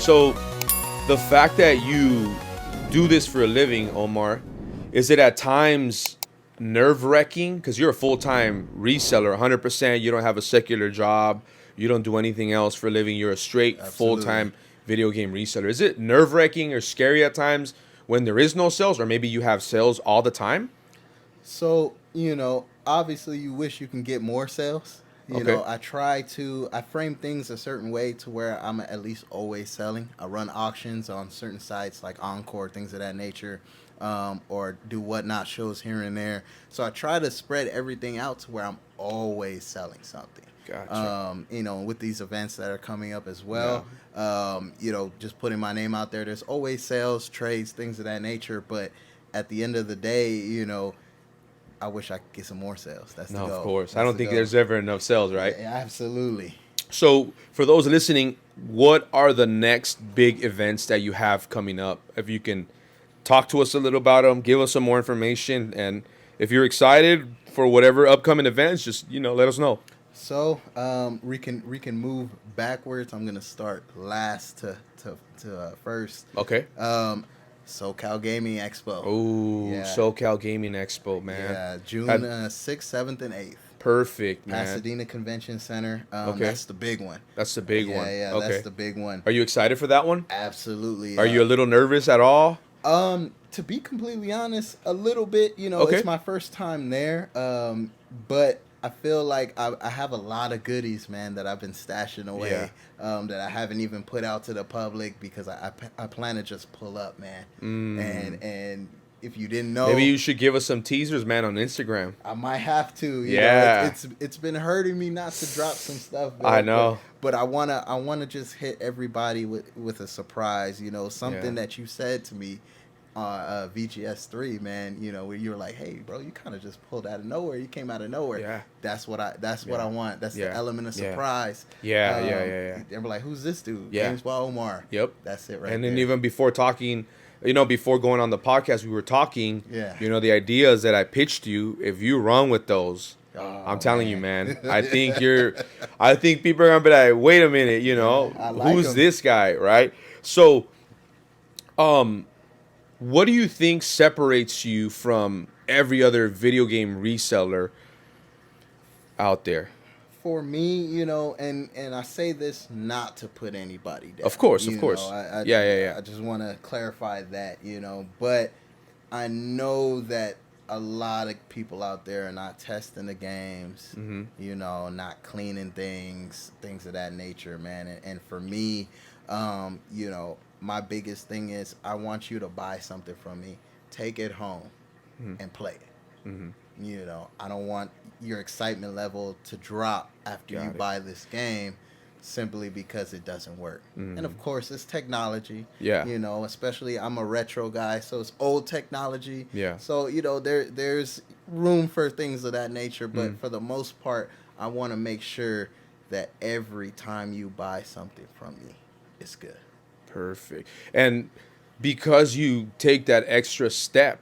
So the fact that you do this for a living, Omar, is it at times nerve-wracking? Because you're a full-time reseller, 100%. You don't have a secular job. You don't do anything else for a living. You're a straight Absolutely. full-time video game reseller. Is it nerve-wracking or scary at times when there is no sales, or maybe you have sales all the time? So, obviously you wish you can get more sales. Okay. I frame things a certain way to where I'm at least always selling. I run auctions on certain sites like Encore, things of that nature, or do whatnot shows here and there. So I try to spread everything out to where I'm always selling something. Gotcha. With these events that are coming up as well, just putting my name out there. There's always sales, trades, things of that nature. But at the end of the day, I wish I could get some more sales. That's the No, goal. of course. I That's don't the think goal. there's ever enough sales, right? Yeah, absolutely. So, for those listening, what are the next big events that you have coming up? If you can talk to us a little about them, give us some more information, and if you're excited for whatever upcoming events, just let us know. So we can move backwards. I'm gonna start last to first. Okay. SoCal Gaming Expo. Oh, Yeah. SoCal Gaming Expo, man. Yeah, June Had- 6th, 7th, and 8th. Perfect, man. Pasadena Convention Center. Okay. That's the big one. That's the big one. Yeah, Okay. that's the big one. Are you excited for that one? Absolutely. Are you a little nervous at all? To be completely honest, a little bit. Okay. It's my first time there. But I feel like I have a lot of goodies, man, that I've been stashing away. That I haven't even put out to the public because I plan to just pull up, man. And if you didn't know, Maybe you should give us some teasers, man, on Instagram. I might have to. Yeah. It's been hurting me not to drop some stuff. I know. But I wanna just hit everybody with a surprise. Something that you said to me. VGS3, man, where you were like, hey, bro, you kind of just pulled out of nowhere. You came out of nowhere. Yeah. That's what I want. That's the element of Yeah. surprise. Yeah. They were like, who's this dude? Yeah. Games by Omar. Yep. That's it right And there. then even before talking, before going on the podcast, we were talking. Yeah. The ideas that I pitched you. If you run with those, Oh, I'm telling you, man. I think people are gonna be like, wait a minute, I like who's 'em. this guy, right? So, what do you think separates you from every other video game reseller out there? For me, and I say this not to put anybody down. Of course. Yeah. I just want to clarify that, but I know that a lot of people out there are not testing the games, not cleaning things of that nature, man. And for me, my biggest thing is I want you to buy something from me, take it home, and play it. I don't want your excitement level to drop after you buy this game simply because it doesn't work. And of course, it's technology. Yeah. Especially I'm a retro guy, so it's old technology. Yeah. So, there's room for things of that nature, but for the most part, I want to make sure that every time you buy something from me, it's good. Perfect. And because you take that extra step,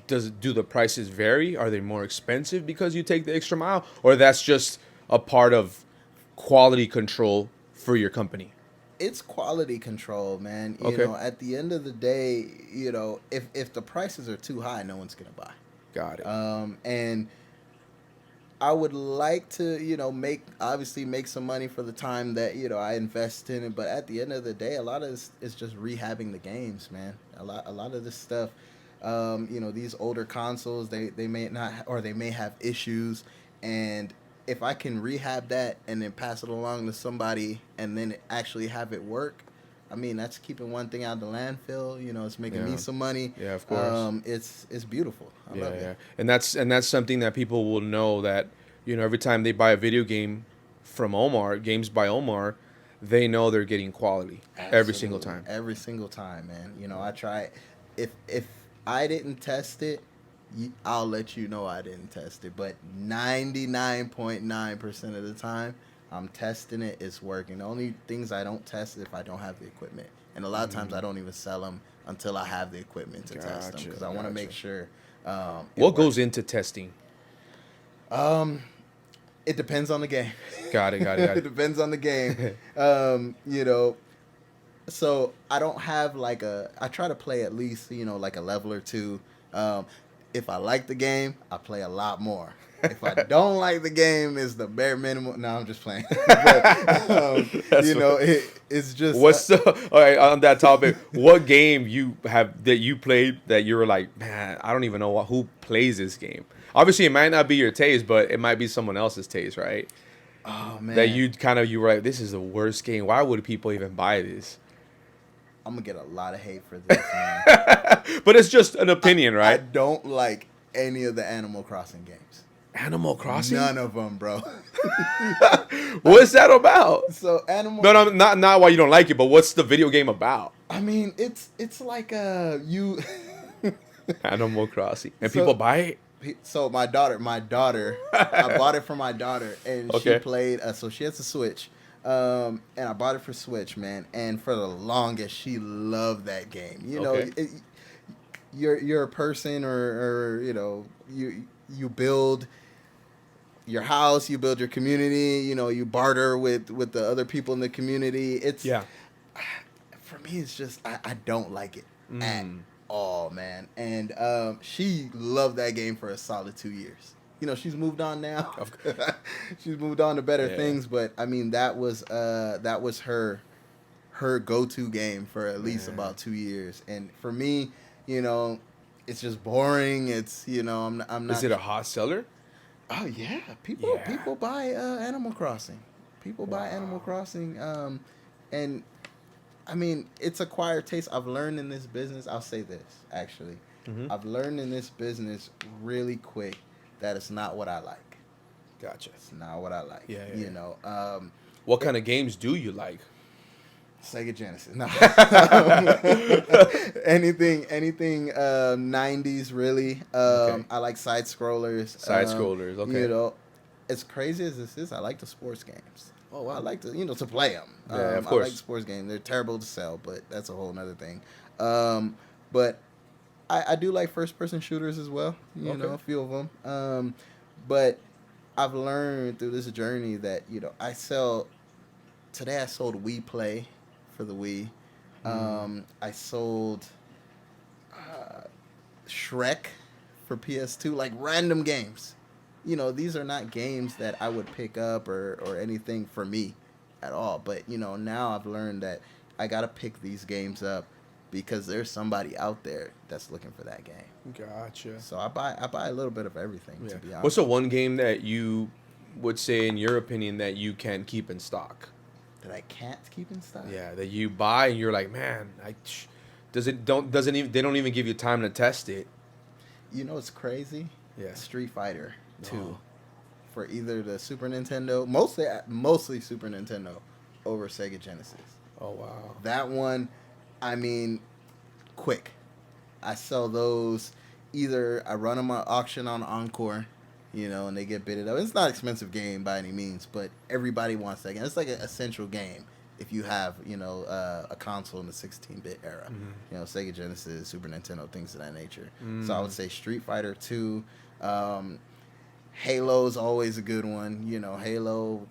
do the prices vary? Are they more expensive because you take the extra mile, or that's just a part of quality control for your company? It's quality control, man. Okay. At the end of the day, if the prices are too high, no one's gonna buy. Got it. And I would like to, make some money for the time that, I invest in it. But at the end of the day, a lot of this is just rehabbing the games, man. A lot of this stuff, these older consoles, they may not, or they may have issues. And if I can rehab that and then pass it along to somebody and then actually have it work, I mean, that's keeping one thing out of the landfill. It's making me some money. Yeah, of course. It's beautiful. I love it. And that's something that people will know, that every time they buy a video game from Omar, Games by Omar, they know they're getting quality every single time. Every single time, man. I try. If I didn't test it, I'll let you know I didn't test it. But 99.9% of the time, I'm testing it. It's working. The only things I don't test is if I don't have the equipment. And a lot of times I don't even sell them until I have the equipment to test them, because I want to make sure. What goes into testing? It depends on the game. Got it. It depends on the game. So I don't have like a. I try to play at least like a level or two. Um, if I like the game, I play a lot more. If I don't like the game, is the bare minimum. No, I'm just playing. But That's what, it's just what's the, all right, on that topic? What game you have that you played that you were like, man, I don't even know who plays this game. Obviously, it might not be your taste, but it might be someone else's taste, right? oh That man, you were like, this is the worst game. Why would people even buy this? I'm gonna get a lot of hate for this, man. But it's just an opinion, I right? don't like any of the Animal Crossing games. Animal Crossing. None of them, bro. What's that about? So Animal. No, not why you don't like it, but what's the video game about? I mean, it's like you. Animal Crossing, and So- people buy it. So my daughter, I bought it for my daughter, and she Okay. played. So she has a Switch, and I bought it for Switch, man. And for the longest, she loved that game. You know, Okay. you're a person, or you build your house, you build your community. You know, you barter with the other people in the community. It's Yeah. For me, it's just I don't like it Mm. at all, man. And she loved that game for a solid 2 years. You know, she's moved on now. She's moved on to better Yeah. things, but I mean that was her go-to game for at least Yeah. about 2 years. And for me, it's just boring. It's I'm not. Is it a hot seller? Oh yeah, Yeah. people buy Animal Crossing. People buy Animal Wow. Crossing, and I mean it's acquired taste. I've learned in this business. I'll say this actually, Mhm. I've learned in this business really quick that it's not what I like. Gotcha. It's not what I like. Yeah, yeah, You yeah. know, What kind of games do you like? Sega Genesis. No. anything 90s really. Okay. I like side scrollers. Side scrollers, okay. You know, as crazy as this is, I like the sports games. Oh, wow. I like to play them. Yeah, of I course. like sports games. They're terrible to sell, but that's a whole nother thing. But I do like first person shooters as well. You know, Okay. a few of them. But I've learned through this journey that today I sold Wii Play for the Wii. I sold Shrek for PS2, like random games. You know, these are not games that I would pick up or anything for me at all. But, now I've learned that I got to pick these games up because there's somebody out there that's looking for that game. Gotcha. So I buy a little bit of everything, Yeah. to be honest. What's the one game that you would say, in your opinion, that you can keep in stock? That I can't keep in stock? Yeah, that you buy and you're like, man, doesn't even, they don't even give you time to test it. You know what's crazy? Yeah. Street Fighter 2 Oh. for either the Super Nintendo, mostly Super Nintendo over Sega Genesis. Oh wow. That one, I mean, quick. I sell those. Either I run them on auction on Encore, and they get bidded up. It's not an expensive game by any means, but everybody wants that game. It's like an essential game if you have, a console in the 16-bit era. Mhm. Sega Genesis, Super Nintendo, things of that nature. Mm. So I would say Street Fighter 2. Halo's always a good one. Halo,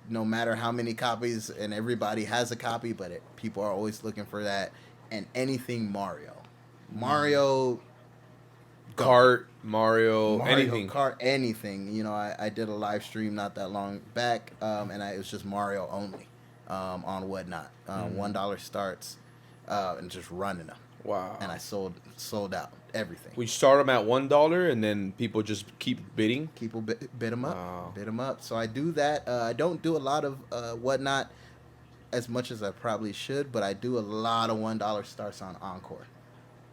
no matter how many copies, and everybody has a copy, but people are always looking for that. And anything Mario. Mario Kart, Mario, anything. Kart, anything. I did a live stream not that long back, and it was just Mario only on Whatnot. $1 starts and just running them. Wow. And I sold out everything. We start them at $1, and then people just keep bidding. People bid them up. Wow. Bid them up. So I do that. I don't do a lot of Whatnot as much as I probably should, but I do a lot of $1 starts on Encore.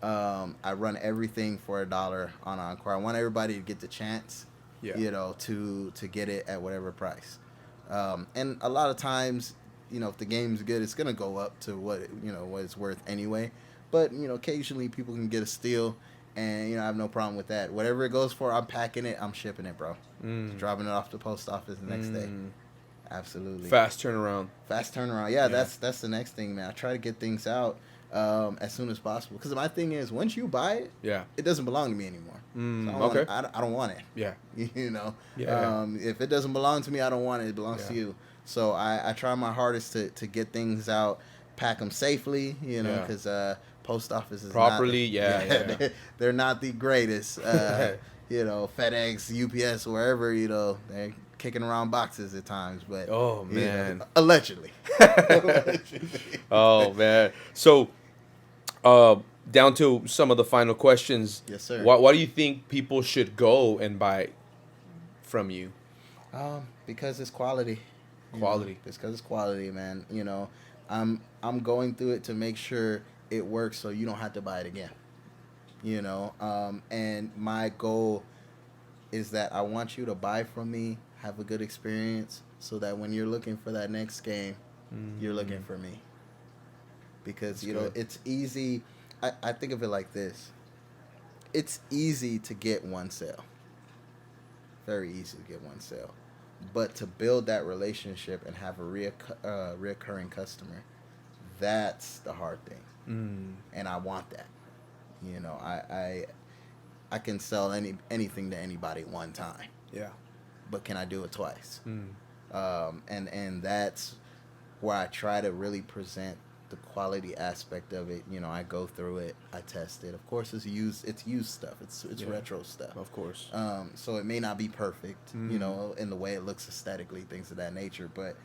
I run everything for $1 on Encore. I want everybody to get the chance, Yeah. to get it at whatever price. And a lot of times, if the game's good, it's gonna go up to what it's worth anyway. But occasionally people can get a steal, and I have no problem with that. Whatever it goes for, I'm packing it, I'm shipping it, bro. Dropping it off the post office the next day. Absolutely. Fast turnaround. Fast turnaround. Yeah, that's the next thing, man. I try to get things out as soon as possible. Because my thing is, once you buy it, Yeah. it doesn't belong to me anymore. Okay. I don't want it. Yeah. Yeah. If it doesn't belong to me, I don't want it. It belongs to Yeah. you. So I try my hardest to get things out, pack them safely, you know, Yeah. because post office is Properly, not, yeah. they're not the greatest. You know, FedEx, UPS, wherever, you know, they're kicking around boxes at times, but Oh you know, man. allegedly. Oh man. So, uh, down to some of the final questions. Yes, sir. Why do you think people should go and buy from you? Because it's quality. You know, Quality. it's because it's quality, man. You know, I'm going through it to make sure it works, so you don't have to buy it again. You know, and my goal is that I want you to buy from me, have a good experience, so that when you're looking for that next game, you're looking for me. Because That's you know good. it's easy. I think of it like this: it's easy to get one sale, very easy to get one sale, but to build that relationship and have a reoccurring customer, that's the hard thing, Mm. and I want that. You know, I can sell anything to anybody one time, Yeah. but can I do it twice? Mm. And that's where I try to really present the quality aspect of it. You know, I go through it, I test it. Of course, it's used stuff. It's Yeah. retro stuff. Of course. So it may not be perfect, you Mm. know, in the way it looks aesthetically, things of that nature. But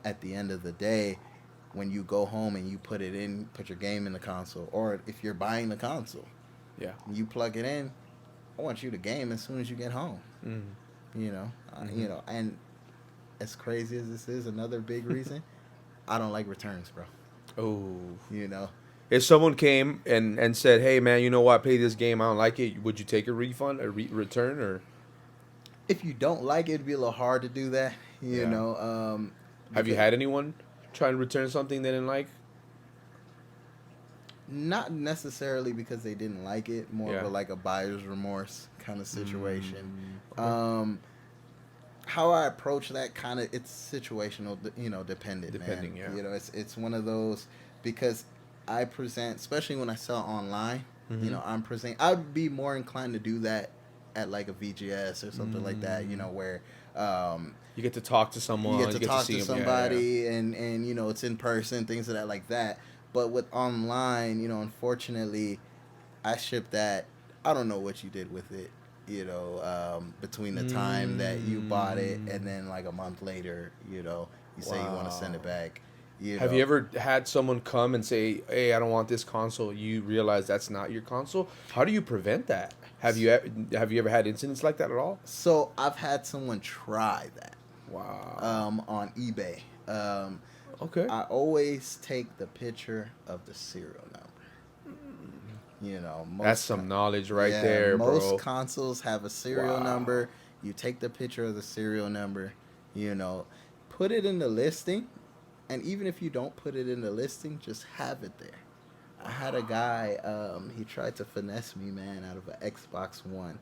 at the end of the day, when you go home and you put your game in the console, or if you're buying the console, Yeah. you plug it in. I want you to game as soon as you get home. Mm. You know, and as crazy as this is, another big reason, I don't like returns, bro. Oh. You know, If someone came and said, "Hey man, you know what? I played this game. I don't like it." Would you take a refund, a return, or if you don't like it, it'd be a little hard to do that. You yeah? know, Have you because had anyone try and return something they didn't like? not necessarily because they didn't like it, more of Yeah. a like a buyer's remorse kind of situation. Okay. Um, how I approach that kind of it's situational, you know, dependent, man. Depending, yeah. You know, it's one of those because I present, especially when I sell online. You Mm-hmm. know, I'm presenting. I'd be more inclined to do that at like a VGS or something like that. You know, where You get to talk to you get someone. to You get to talk see to them. Yeah, somebody and you know it's in person, things of that like that. But with online, you know, unfortunately, I ship that. I don't know what you did with it. You know, between yeah. the time that you bought it and then like a month later, you know, you say you want to send Wow. it back. You Have you know, ever had someone come and say, "Hey, I don't want this console." You realize that's not your console. How do you prevent that? Have you ever had incidents like that at all? so I've had someone try that Wow. on eBay. Okay. I always take the picture of the serial number. You know, That's some knowledge right yeah, there, most bro. consoles have a serial Wow. number. You take the picture of the serial number, you know, put it in the listing, and even if you don't put it in the listing, just have it there. I had a guy, he tried to finesse me, man, out of an Xbox One,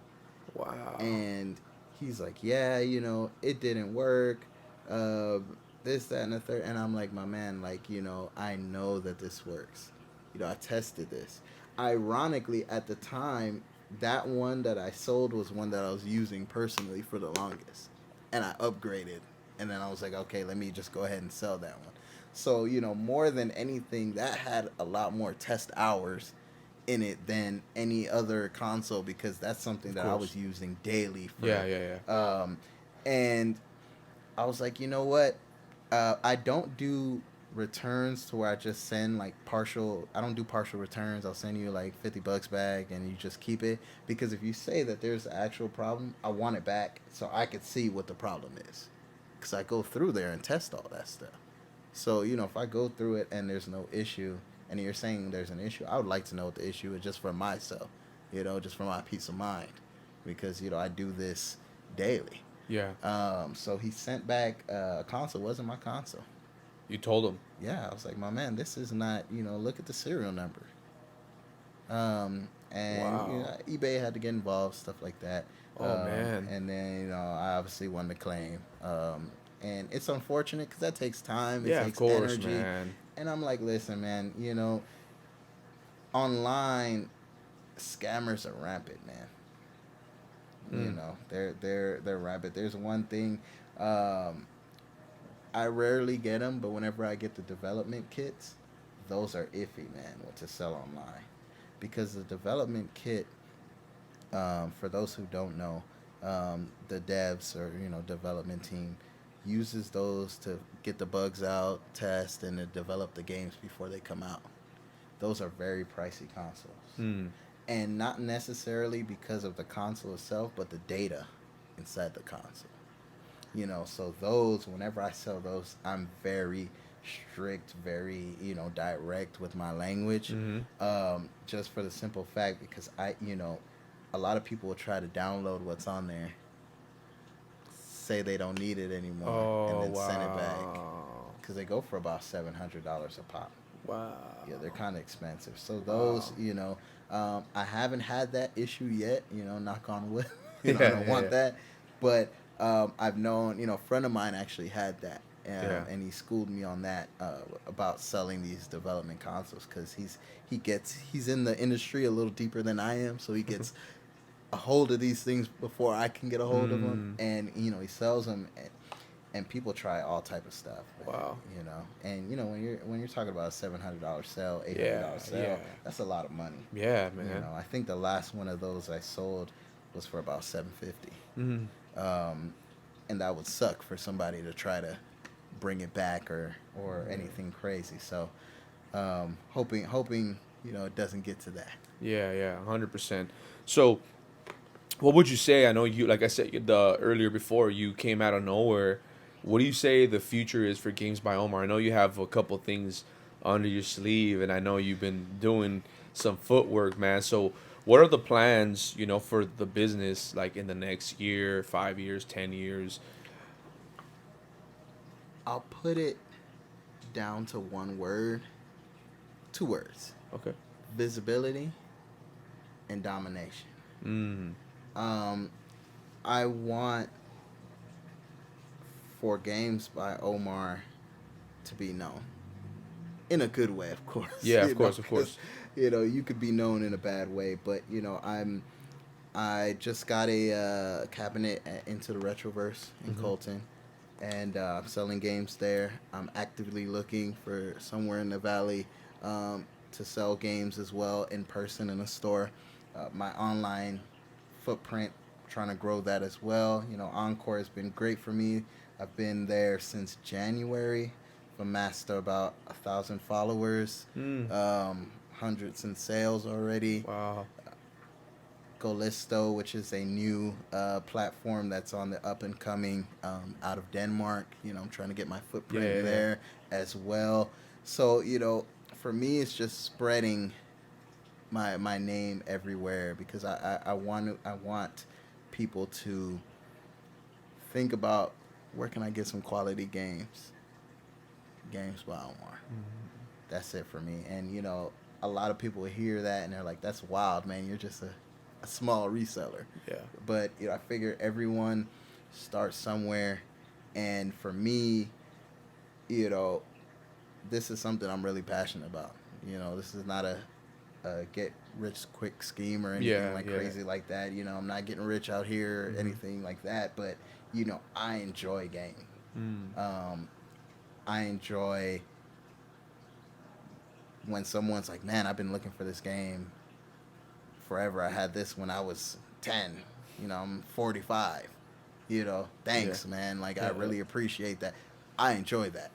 Wow. and he's like, "Yeah, you know, it didn't work." Uh, this, that, and the third, and I'm like, "My man, like, you know, I know that this works. You know, I tested this." Ironically, at the time, that one that I sold was one that I was using personally for the longest, and I upgraded, and then I was like, "Okay, let me just go ahead and sell that one." So, you know, more than anything, that had a lot more test hours in it than any other console because that's something Of that I course. was using daily Yeah, for. yeah, And I was like, you know what? I don't do returns to where I just send like partial. I don't do partial returns. I'll send you like $50 back and you just keep it because if you say that there's an actual problem, I want it back so I could see what the problem is. Because I go through there and test all that stuff. So, you know, if I go through it and there's no issue, and you're saying there's an issue, I would like to know what the issue is just for myself, you know, just for my peace of mind. Because, you know, I do this daily. yeah. So he sent back a console. It wasn't my console. You told them. Yeah, I was like, my man, this is not, you know, look at the serial number. And, you Wow. know, eBay had to get involved, stuff like that. Oh man. And then, you know, I obviously won the claim. And it's unfortunate because that takes time, it Yeah, of takes course, energy. man. And I'm like, listen, man, you know, online scammers are rampant, man. You Mm. know, they're rampant. There's one thing, um, I rarely get them, but whenever I get the development kits, those are iffy, man, what to sell online, because the development kit, for those who don't know, the devs or development team uses those to get the bugs out, test, and to develop the games before they come out. Those are very pricey consoles, Mm. and not necessarily because of the console itself, but the data inside the console. So those, whenever I sell those, I'm very strict, very direct with my language, Mm-hmm. just for the simple fact because a lot of people will try to download what's on there, say they don't need it anymore, and Oh, then send it back wow. because they go for about $700 a pop. Wow. Yeah, they're kind of expensive. So those, Wow. I haven't had that issue yet. Knock on wood. I Yeah, don't yeah, want that, but I've known, a friend of mine actually had that, yeah. and he schooled me on that, about selling these development consoles because he's in the industry a little deeper than I am, so he gets a hold of these things before I can get a hold of them, Mm. and he sells them, and people try all type of stuff, man, Wow. and when you're talking about a $700 sale, $800 Yeah, sale, yeah. that's a lot of money. Yeah, man. I think the last one of those I sold was for about 750, Mm. and that would suck for somebody to try to bring it back or anything crazy. So hoping it doesn't get to that. Yeah, yeah, 100%. So, what would you say? I know you, like I said the earlier before, you came out of nowhere. What do you say the future is for Games by Omar? I know you have a couple things under your sleeve, and I know you've been doing some footwork, man. So, what are the plans, for the business, like in the next year, 5 years, 10 years? I'll put it down to one word, two words: Okay. visibility and domination. Mm. Um, I want for Games by Omar to be known in a good way, of course. Yeah, of course, of 'Cause, course. you could be known in a bad way, but I just got a cabinet into the Retroverse in Mm-hmm. Colton, and I'm selling games there. I'm actively looking for somewhere in the valley, to sell games as well in person in a store. My online footprint, trying to grow that as well. Encore has been great for me. I've been there since January. I've amassed about 1,000 followers, Mm. hundreds in sales already. Wow. Golisto, which is a new platform that's on the up and coming, out of Denmark. I'm trying to get my Yeah, footprint yeah, yeah. there as well. So for me, it's just spreading my name everywhere because I want people to think about where can I get some quality games by Omar. That's it for me. And a lot of people hear that and they're like, "That's wild, man. You're just a small reseller." Yeah. But I figure everyone starts somewhere, and for me, you know, this is something I'm really passionate about. This is not a get rich quick scheme or anything Yeah, like yeah. crazy like that. I'm not getting rich out here or Mm-hmm. anything like that. But I enjoy gaming. Mm. Um, I enjoy when someone's like, "Man, I've been looking for this game forever. I had this when I was 10. I'm 45. Yeah. Thanks, man. Like, I Yeah. really appreciate that. I enjoy that.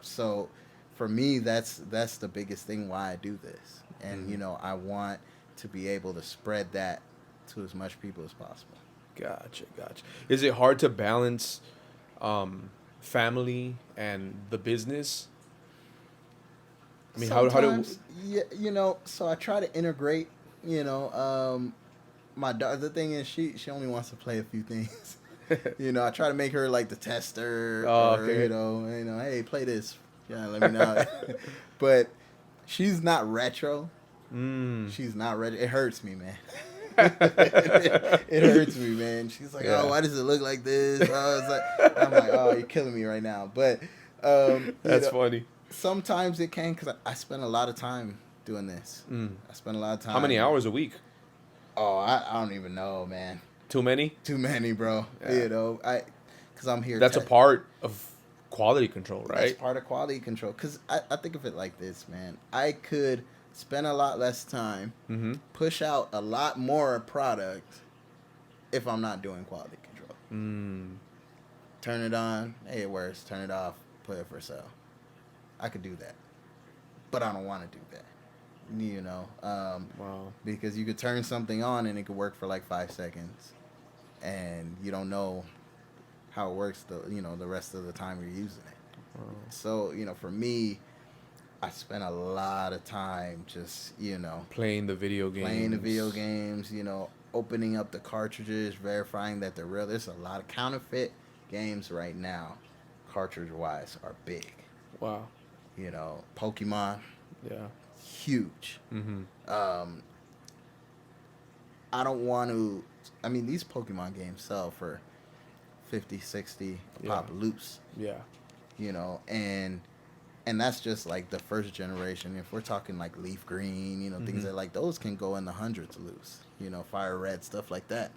So for me, that's the biggest thing why I do this. And, Mm. I want to be able to spread that to as much people as possible. Gotcha, gotcha. Is it hard to balance family and the business? I mean, how do Sometimes, yeah, so I try to integrate, you know, my daughter, the thing is she only wants to play a few things. I try to make her like the tester, Oh, or okay. hey, play this. Yeah, let me know. But she's not retro. Mm. She's not retro. It hurts me, man. It hurts me, man. She's like, Yeah. "Oh, why does it look like this?" I'm like, "Oh, you're killing me right now." But That's funny. sometimes it can because I spend a lot of time doing this. Mm. I spend a lot of How many time. hours a week? Oh, I don't even know, man. Too many? Too many, bro. Yeah. Because I'm here. That's a part of quality control, right? That's part of quality control. Because I think of it like this, man. I could spend a lot less time, Mm-hmm. push out a lot more product if I'm not doing quality control. Turn it on, hey, it works. Turn it off, put it for sale. I could do that. But I don't want to do that. You know, Wow. because you could turn something on and it could work for like 5 seconds, and you don't know how it works the rest of the time you're using it. Wow. So for me, I spent a lot of time just Playing the video games. opening up the cartridges, verifying that they're real. There's a lot of counterfeit games right now, cartridge wise, are big. Wow. Pokemon, Yeah. huge. Mm-hmm. I don't want to. I mean, these Pokemon games sell for 50, 60 a pop loose. Yeah. And that's just like the first generation. If we're talking like Leaf Green, things that like those can go in the hundreds loose. Fire Red, stuff like that.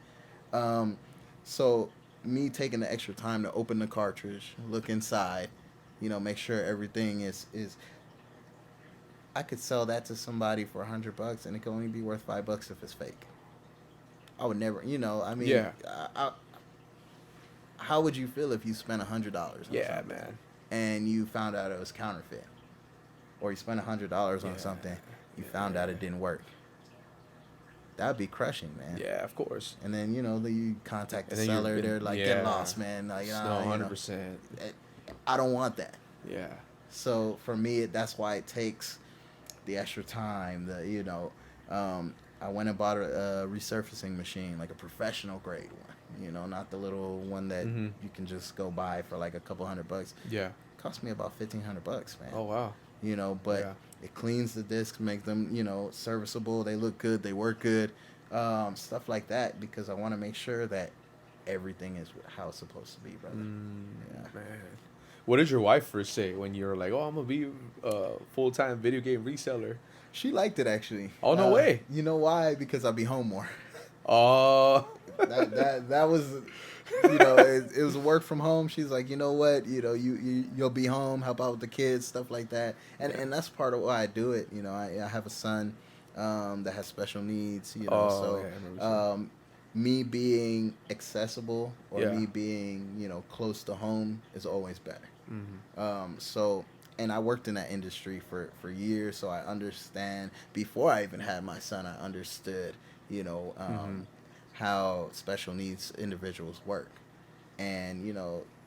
So me taking the extra time to open the cartridge, look inside, make sure everything is. I could sell that to somebody for $100, and it could only be worth $5 if it's fake. I would never, I mean, Yeah. How would you feel if you spent $100 on Yeah, something, man. and you found out it was counterfeit, or you spent $100 on something, you found out it didn't work? That would be crushing, man. Yeah, of course. And then you contact the seller. They're like, get lost, man. Like, no, 100%. I don't want that. Yeah. So for me, that's why it takes the extra time. I went and bought a resurfacing machine, like a professional grade one. Not the little one that you can just go buy for like a couple $100. Yeah. It cost me about $1,500, man. Oh wow. But it cleans the discs, make them serviceable. They look good, they work good, stuff like that. Because I want to make sure that everything is how it's supposed to be, brother. Man. What did your wife first say when you were like, "Oh, I'm gonna be a full-time video game reseller"? She liked it, actually. Oh, no way. You know why? Because I'll be home more. Oh. that was, it was work from home. She's like, you know what, you'll be home, help out with the kids, stuff like that, and that's part of why I do it. I have a son that has special needs. Me being accessible or me being close to home is always better. And I worked in that industry for years, so I understand. Before I even had my son, I understood how special needs individuals work, and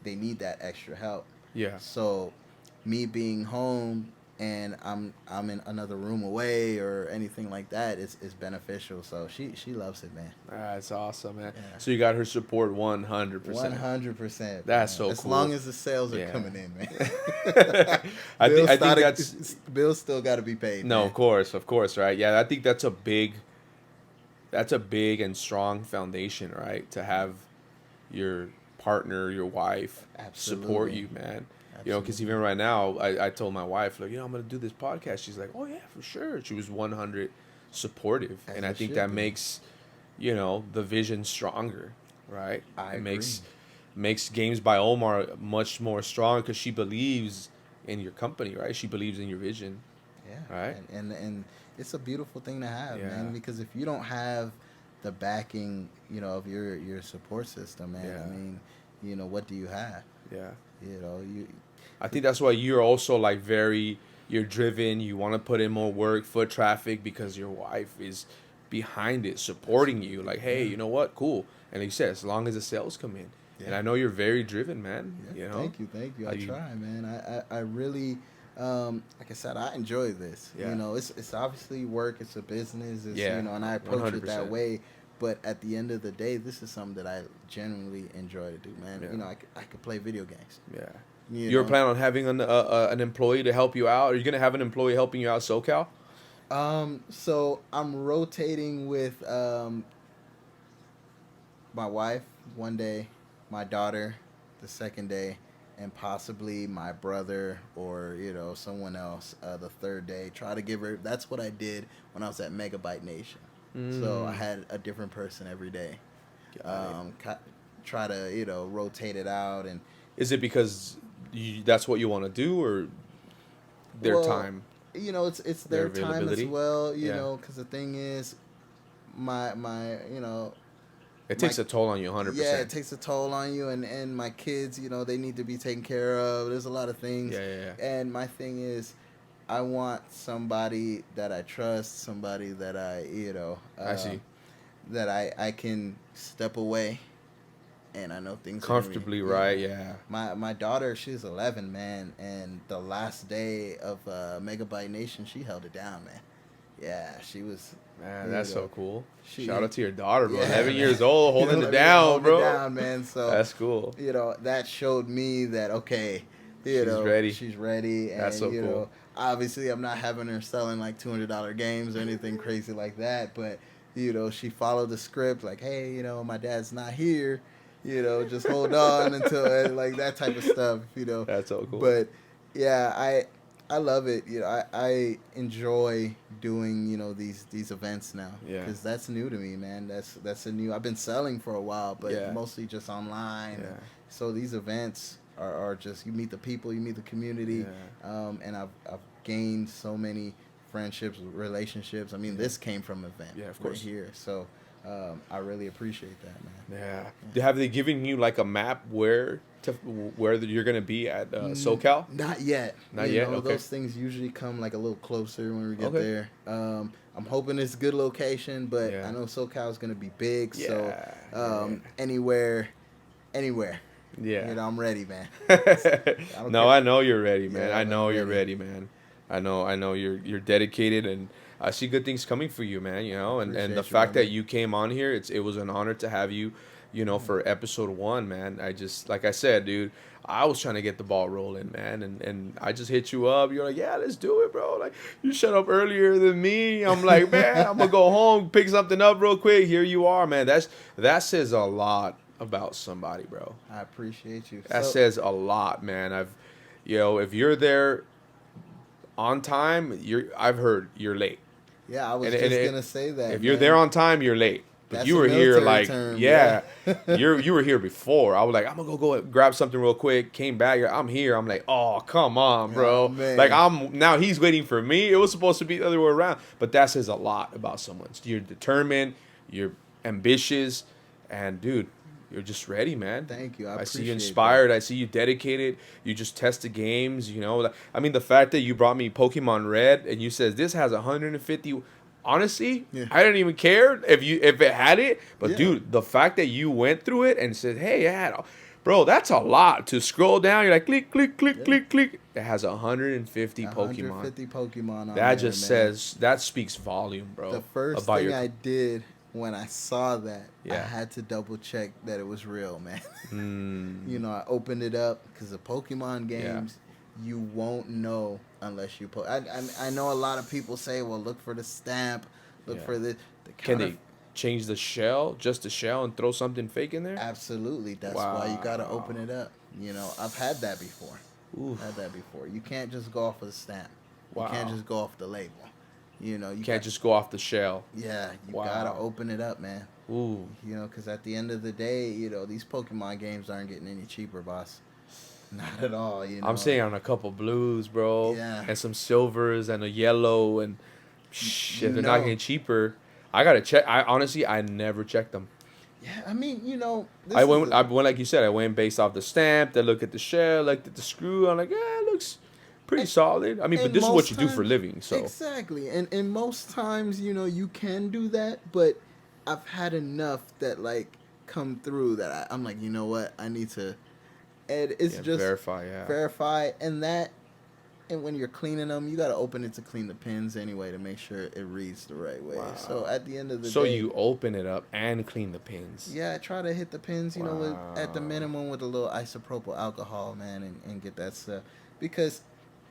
they need that extra help. Yeah. So me being home and I'm in another room away or anything like that is beneficial. So she loves it, man. That's awesome, man. Yeah. So you got her support 100%. 100%. That's so cool. As long as the sales are coming in, man. I think that's bills still got to be paid. No, man. of course, right? Yeah, I think that's a big and strong foundation, right? To have your partner, your wife, support you, man. Because even right now, I told my wife, like, I'm going to do this podcast. She's like, oh, yeah, for sure. She was 100 supportive. And I think that makes, the vision stronger, right? I agree. Makes Games by Omar much more strong because she believes in your company, right? She believes in your vision. Yeah. Right? And it's a beautiful thing to have, man, because if you don't have the backing, of your support system, man, I mean, what do you have? Yeah. I think that's why you're also like you're driven. You want to put in more work, foot traffic, because your wife is behind it, supporting you. Like, hey, you know what? Cool. And like you said, as long as the sales come in. Yeah. And I know you're very driven, man. Yeah. Thank you. I try, man. I really, like I said, I enjoy this. Yeah. It's obviously work. It's a business. It's, yeah. And I approach 100%. it that way. But at the end of the day, this is something that I genuinely enjoy to do, man. Yeah. I could play video games. Yeah. You're planning on having an employee to help you out? Are you going to have an employee helping you out SoCal? So I'm rotating with my wife one day, my daughter the second day, and possibly my brother or, someone else the third day. Try to give her... That's what I did when I was at Megabyte Nation. So I had a different person every day. Try to, rotate it out. And is it because that's what you want to do, or their Well, time, it's their their time as availability? well. Yeah. Because the thing is, my It my takes a toll on you, yeah, it 100%. takes a toll on you, and my kids, they need to be taken care of. There's a lot of things, Yeah, yeah, yeah. and my thing is, I want somebody that I trust, somebody that I see. that I can step away, and I know things are gonna be, Comfortably, right? yeah. Yeah. My daughter, she's 11, man, and the last day of Megabyte Nation, she held it down, man. Yeah, she was, Man, you that's know, so cool. Shout she, out to your daughter, bro. yeah, 11 man. years old, holding it down, Holding it bro. down, man. So, That's cool. that showed me that, okay, She's ready. she's ready, That's and so cool. obviously I'm not having her selling like $200 games or anything crazy like that, but she followed the script, like, hey, my dad's not here, just hold on until like that type of stuff. That's so cool. But yeah, I love it. I enjoy doing these events now, Yeah. because that's new to me, man. That's a new. I've been selling for a while, but Yeah. mostly just online. Yeah. So these events are just, you meet the people, you meet the community, Yeah. and I've gained so many friendships, relationships. I mean, this came from an event, Yeah, of right course. here. So I really appreciate that, man. Yeah. Have they given you like a map where you're gonna be at SoCal? Not yet. Not yet. Okay. Those things usually come like a little closer when we get Okay. there. I'm hoping it's a good location, but Yeah. I know SoCal is gonna be big, so Yeah. anywhere. Yeah. I'm ready, man. don't No, care. I know you're ready, man. Yeah, I know I'm you're ready. ready, man. I know you're dedicated, and I see good things coming for you, man. And the Appreciate you, fact that brother. you came on here, it was an honor to have you, for episode 1, man. I just, like I said, dude, I was trying to get the ball rolling, man, and I just hit you up. You're like, yeah, let's do it, bro. Like, you shut up earlier than me. I'm like, man, I'm gonna go home, pick something up real quick. Here you are, man. That says a lot about somebody, bro. I appreciate you. That says a lot, man. If you're there on time, I've heard you're late. Yeah, I was And just gonna say that. if you're man. there on time, you're late. But That's you a were here military like, term, yeah, yeah. you were here before. I was like, I'm gonna go grab something real quick. Came back, I'm here. I'm like, oh, come on, bro. Oh, man. Like, now he's waiting for me. It was supposed to be the other way around. But that says a lot about someone. You're determined. You're ambitious, and dude, you're just ready, man. Thank you. I see you appreciate inspired. I see you dedicated. You just test the games. I mean, the fact that you brought me Pokemon Red and you said this has 150. Honestly, Yeah. I didn't even care if it had it. But Yeah. dude, the fact that you went through it and said, "Hey, bro, that's a lot to scroll down." You're like, click, click, click, Yeah. click, click. It has 150 Pokemon. 150 Pokemon on That there, just man. that speaks volume, bro. The first about thing your I did when I saw that, I Yeah. had to double check that it was real, man. Mm, I opened it up because the Pokemon games, you won't know unless you I know a lot of people say, well, look for the stamp, look Yeah. for the can counter. they change the shell, just the shell, and throw something fake in there? Absolutely. That's why you got to open it up. I've had that before. Oof. You can't just go off of the stamp. You can't Wow. just go off the label. You Can't just go off the shell. Yeah, you Wow. gotta open it up, man. Ooh. Because at the end of the day, these Pokemon games aren't getting any cheaper, boss. Not at all. I'm saying on a couple blues, bro. Yeah. And some silvers and a yellow, and shit, they're not No. getting cheaper. I gotta check. I never checked them. Yeah, I mean, this I is went, the- I went like you said. I went based off the stamp. They look at the shell, looked at the screw. I'm like, yeah, it looks pretty solid. I mean, but and this is what most you do for a times- living, so Exactly, and most times, you can do that, but I've had enough that like come through that I'm like, you know what, I need to, and it's yeah, just verify. Yeah. verify, and when you're cleaning them, you got to open it to clean the pins anyway to make sure it reads the right way. Wow. So at the end of the So day, you open it up and clean the pins. yeah, I try to hit the pins, at the Wow. minimum with a little isopropyl alcohol, man, and get that stuff. Because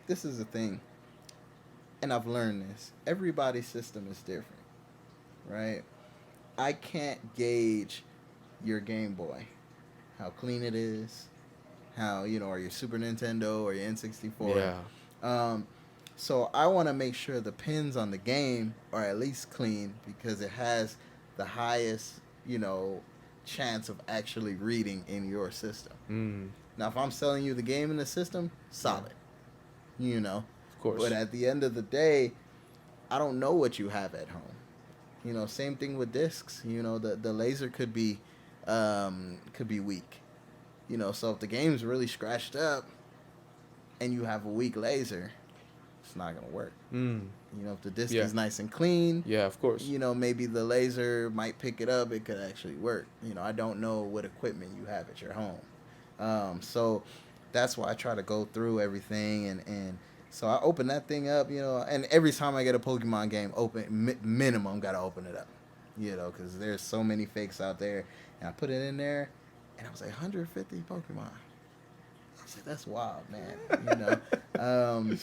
this is the thing, and I've learned this. Everybody's system is different, right? I can't gauge your Game Boy, how clean it is, how, or your Super Nintendo or your N64. Yeah. So I want to make sure the pins on the game are at least clean because it has the highest, chance of actually reading in your system. Mm. Now, if I'm selling you the game in the system, solid, you know. Of course. But at the end of the day, I don't know what you have at home. You know, same thing with discs. You know, the laser could be weak. You know, so if the game's really scratched up and you have a weak laser, it's not gonna work. Mm. You know, if the disc Yeah. is nice and clean, Yeah, of course. you know, maybe the laser might pick it up. It could actually work. You know, I don't know what equipment you have at your home. So that's why I try to go through everything. And so I open that thing up, you know, and every time I get a Pokemon game, minimum, got to open it up, you know, because there's so many fakes out there. And I put it in there, and I was like, 150 Pokemon. I was like, that's wild, man. You know,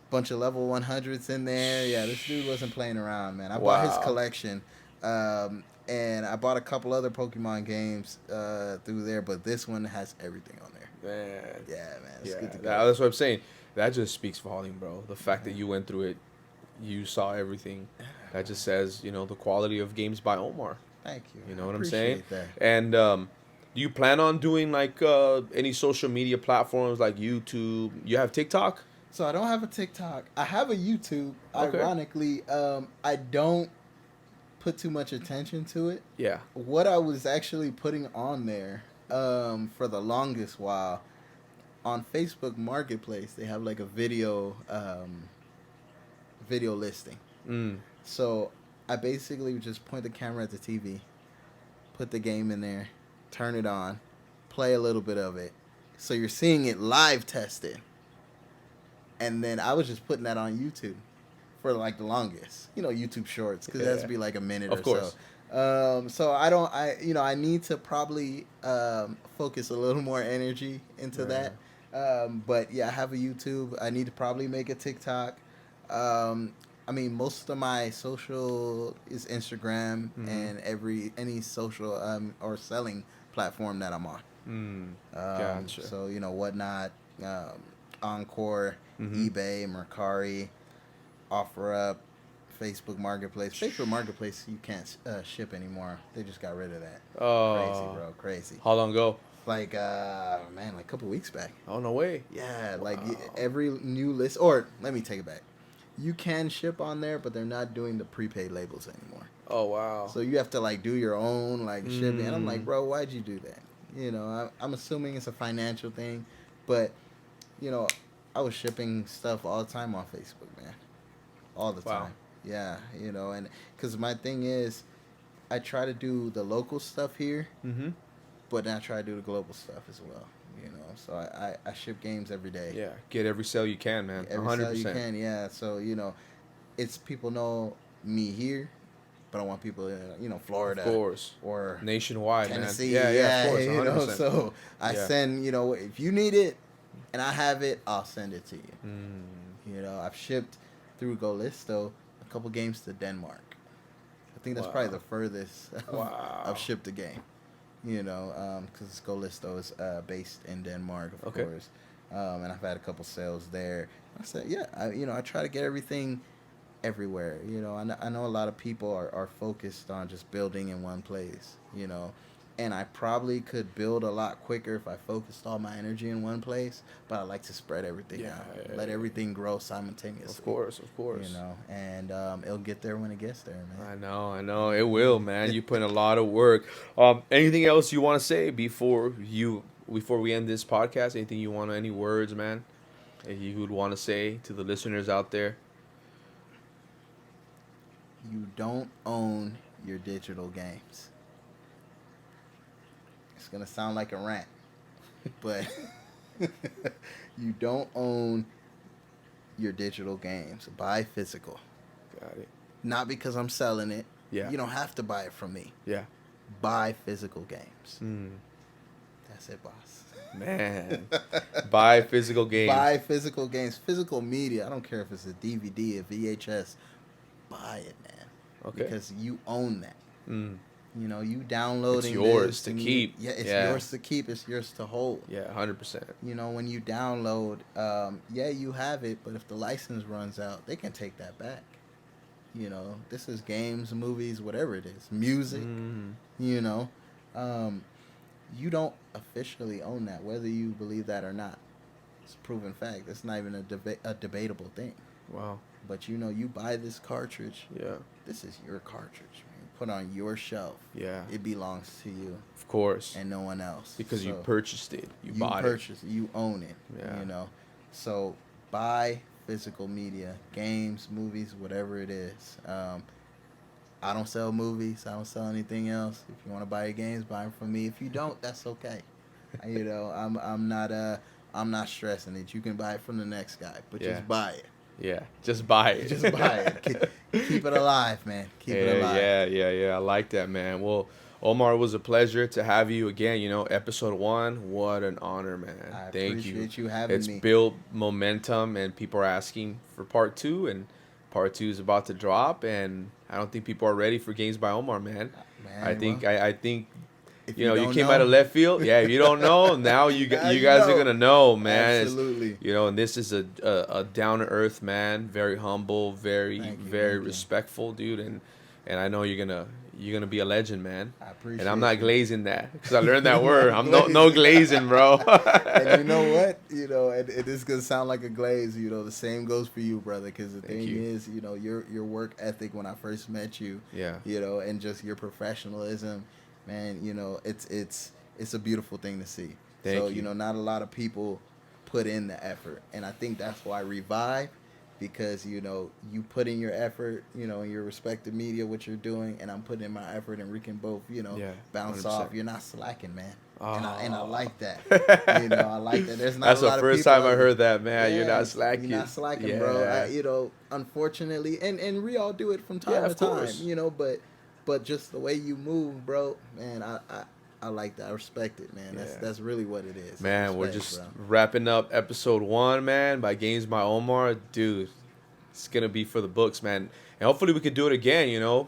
bunch of level 100s in there. Yeah, this dude wasn't playing around, man. I bought his collection, and I bought a couple other Pokemon games through there, but this one has everything on there. Man. Yeah, man. It's good to go. That's what I'm saying. That just speaks volume, bro. The fact that you went through it, you saw everything. That just says, you know, the quality of games by Omar. Thank you. You know what I'm saying? That. And do you plan on doing like any social media platforms like YouTube? You have TikTok? So I don't have a TikTok. I have a YouTube. Okay. Ironically, I don't put too much attention to it. Yeah. What I was actually putting on there for the longest while on Facebook Marketplace, they have like a video listing. Mm. So I basically would just point the camera at the TV, put the game in there, turn it on, play a little bit of it. So you're seeing it live tested. And then I was just putting that on YouTube for like the longest, you know, YouTube Shorts, because it has to be like a minute or course. so. So I need to probably focus a little more energy into that. But yeah, I have a YouTube. I need to probably make a TikTok. I mean, most of my social is Instagram and any social or selling platform that I'm on. Gotcha. So, you know, Whatnot, Encore, eBay, Mercari, OfferUp, Facebook Marketplace. Facebook Marketplace, you can't ship anymore. They just got rid of that. Crazy, bro. Crazy. How long ago? Like, like a couple weeks back. Oh, no way. Yeah, like every new list, or let me take it back. You can ship on there, but they're not doing the prepaid labels anymore. Oh, wow. So you have to like do your own like shipping. And I'm like, bro, why'd you do that? You know, I'm assuming it's a financial thing, but you know, I was shipping stuff all the time on Facebook, man, all the time. Yeah, you know, and because my thing is, I try to do the local stuff here, but then I try to do the global stuff as well. You know, so I ship games every day. Yeah, get every sale you can, man. Every 100%. sale you can, yeah. So, you know, it's people know me here, but I want people in, you know, Florida. Of course. Or nationwide, Tennessee. man. Yeah, of course, 100%. You know, so I send, you know, if you need it and I have it, I'll send it to you. You know, I've shipped through Golisto a couple games to Denmark. I think that's probably the furthest I've shipped a game. You know, because Golisto is based in Denmark, of course. And I've had a couple sales there. I said, yeah, I try to get everything everywhere. You know, I know a lot of people are focused on just building in one place, you know. And I probably could build a lot quicker if I focused all my energy in one place. But I like to spread everything out. Let everything grow simultaneously. Of course. You know, and it'll get there when it gets there, man. I know. It will, man. You put in a lot of work. Anything else you want to say before we end this podcast? Anything you want? Any words, man, that you would want to say to the listeners out there? You don't own your digital games. It's going to sound like a rant, but you don't own your digital games. Buy physical. Got it. Not because I'm selling it. Yeah. You don't have to buy it from me. Yeah. Buy physical games. That's it, boss. Man. Buy physical games. Buy physical games. Physical media. I don't care if it's a DVD, a VHS. Buy it, man. Okay. Because you own that. You know, you downloading it's yours this to keep. Yeah, it's yours to keep. It's yours to hold. Yeah, 100%. You know, when you download, you have it, but if the license runs out, they can take that back. You know, this is games, movies, whatever it is, music. You know, You don't officially own that, whether you believe that or not. It's a proven fact. It's not even a debatable thing. Wow. But you know, you buy this cartridge. Yeah. This is your cartridge, man. Put on your shelf. Yeah. It belongs to you. Of course. And no one else. Because so you purchased it. You bought it. You own it. Yeah. You know. So buy physical media, games, movies, whatever it is. I don't sell movies. I don't sell anything else. If you want to buy your games, buy them from me. If you don't, that's okay. You know, I'm not stressing it. You can buy it from the next guy, but just buy it. Yeah, just buy it. Just buy it. Keep it alive, man. Keep it alive. Yeah. I like that, man. Well, Omar, it was a pleasure to have you again. You know, episode 1, what an honor, man. Thank you. Appreciate you having me. It's built momentum, and people are asking for part 2, and part 2 is about to drop, and I don't think people are ready for Games by Omar, man. I think you know, you came out of left field. Yeah, if you don't know, now you guys are gonna know, man. Absolutely. You know, and this is a down to earth man, very humble, very respectful dude, and I know you're gonna be a legend, man. I appreciate. And I'm not glazing that because I learned that word. I'm no glazing, bro. And you know what? You know, and this is gonna sound like a glaze. You know, the same goes for you, brother. Because the thing is, you know, your work ethic when I first met you. Yeah. You know, and just your professionalism. Man, you know, it's a beautiful thing to see. Thank you. You know, not a lot of people put in the effort, and I think that's why Revive, because you know you put in your effort, you know, in your respective media, what you're doing, and I'm putting in my effort, and we can both, you know, bounce 100%. Off. You're not slacking, man, and I like that. You know, I like that. There's not. That's a lot the first of people time I heard that, man. You're not slacking. You're not slacking, bro. You know, unfortunately, and we all do it from time to time. You know, but just the way you move, bro, man, I like that. I respect it, man. That's really what it is. Man, we're just wrapping up episode 1, man, by Games by Omar. Dude, it's going to be for the books, man. And hopefully we could do it again, you know,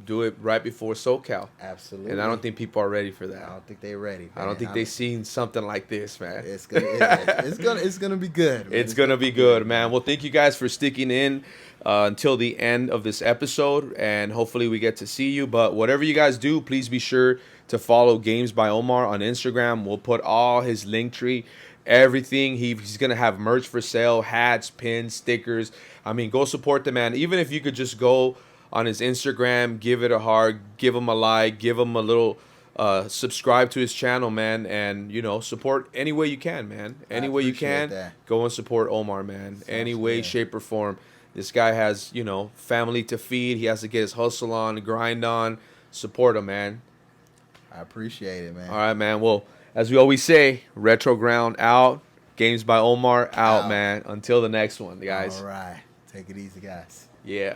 do it right before SoCal. Absolutely. And I don't think people are ready for that. I don't think they're ready, man. I don't think they've seen something like this, man. It's gonna be good. Man. It's gonna be good, man. Well, thank you guys for sticking in until the end of this episode, and hopefully we get to see you. But whatever you guys do, please be sure to follow Games by Omar on Instagram. We'll put all his link tree, everything. He's gonna have merch for sale, hats, pins, stickers. I mean, go support the man. Even if you could just go on his Instagram, give it a heart, give him a like, give him a little subscribe to his channel, man, and you know, support any way you can, man. Any way you can, go and support Omar, man. Any way, shape, or form. This guy has, you know, family to feed. He has to get his hustle on, grind on. Support him, man. I appreciate it, man. All right, man. Well, as we always say, Retro Ground out. Games by Omar out, man. Until the next one, guys. All right. Take it easy, guys. Yeah.